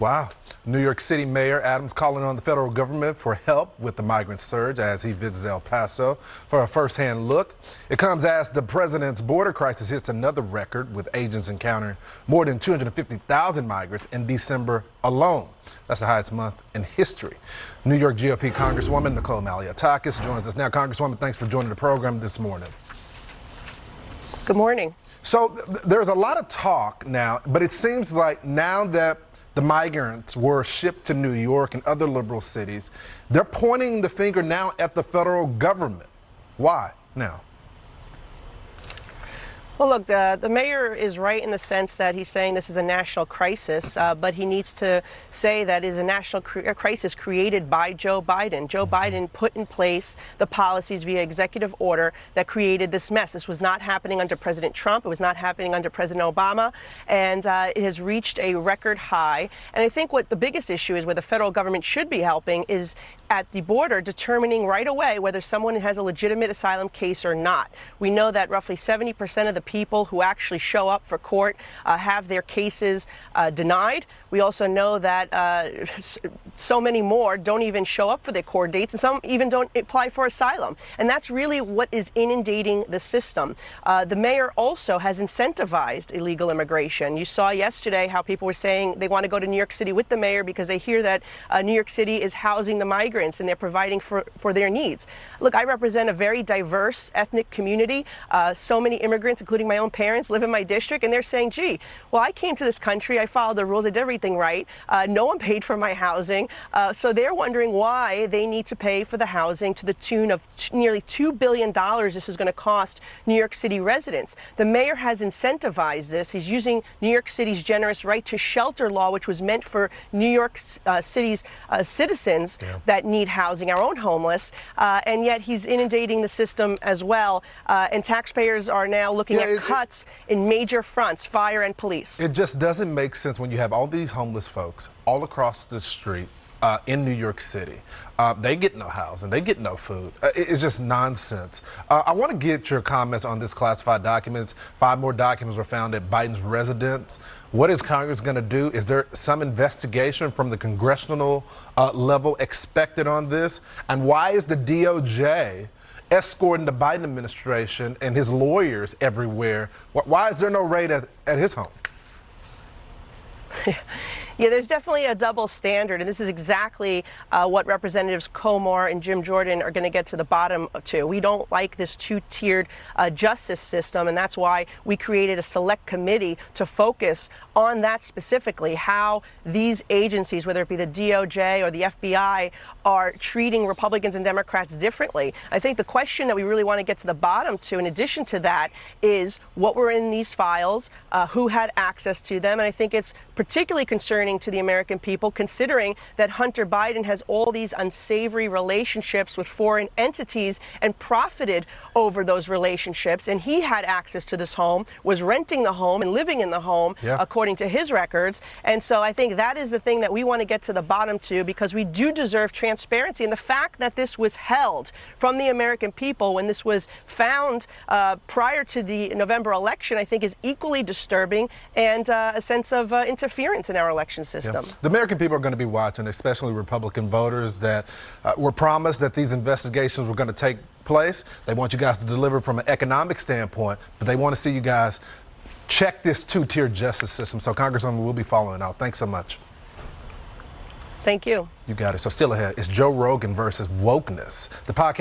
Wow. New York City Mayor Adams calling on the federal government for help with the migrant surge as he visits El Paso for a first-hand look. It comes as the president's border crisis hits another record, with agents encountering more than 250,000 migrants in December alone. That's the highest month in history. New York GOP Congresswoman Nicole Malliotakis joins us now. Congresswoman, thanks for joining the program this morning. Good morning. So there's a lot of talk now, but it seems like now that the migrants were shipped to New York and other liberal cities, they're pointing the finger now at the federal government. Why now? Well, look, the mayor is right in the sense that he's saying this is a national crisis, but he needs to say that it is a national crisis created by Joe Biden. Joe Biden put in place the policies via executive order that created this mess. This was not happening under President Trump. It was not happening under President Obama, and it has reached a record high. And I think what the biggest issue is, where the federal government should be helping, is at the border determining right away whether someone has a legitimate asylum case or not. We know that roughly 70% of the people who actually show up for court have their cases denied. We also know that so many more don't even show up for their court dates, and some even don't apply for asylum. And that's really what is inundating the system. The mayor also has incentivized illegal immigration. You saw yesterday how people were saying they want to go to New York City with the mayor because they hear that New York City is housing the migrants and they're providing for their needs. Look, I represent a very diverse ethnic community. So many immigrants, including my own parents, live in my district, and they're saying, gee, well, I came to this country, I followed the rules, I did everything right. No one paid for my housing. So they're wondering why they need to pay for the housing to the tune of nearly $2 billion this is going to cost New York City residents. The mayor has incentivized this. He's using New York City's generous right to shelter law, which was meant for New York City's citizens that need housing, our own homeless, and yet he's inundating the system as well. And taxpayers are now looking at cuts in major fronts, fire and police. It just doesn't make sense when you have all these homeless folks all across the street in New York City. They get no housing, they get no food. It's just nonsense. I want to get your comments on this classified documents. 5 more documents were found at Biden's residence. What is Congress going to do? Is there some investigation from the congressional level expected on this? And why is the DOJ escorting the Biden administration and his lawyers everywhere? Why is there no raid at his home? Yeah, there's definitely a double standard, and this is exactly what Representatives Comar and Jim Jordan are going to get to the bottom to. We don't like this two-tiered justice system, and that's why we created a select committee to focus on that specifically, how these agencies, whether it be the DOJ or the FBI, are treating Republicans and Democrats differently. I think the question that we really want to get to the bottom to, in addition to that, is what were in these files, who had access to them, and I think it's particularly concerning to the American people, considering that Hunter Biden has all these unsavory relationships with foreign entities and profited over those relationships. And he had access to this home, was renting the home and living in the home, according to his records. And so I think that is the thing that we want to get to the bottom to, because we do deserve transparency. And the fact that this was held from the American people when this was found prior to the November election, I think is equally disturbing, and a sense of interference in our election system. The American people are going to be watching, especially Republican voters that were promised that these investigations were going to take place. They want you guys to deliver from an economic standpoint, but they want to see you guys check this two-tier justice system. So, Congresswoman, we'll be following out. Thanks so much. Thank you. You got it. So still ahead, it's Joe Rogan versus wokeness. The podcast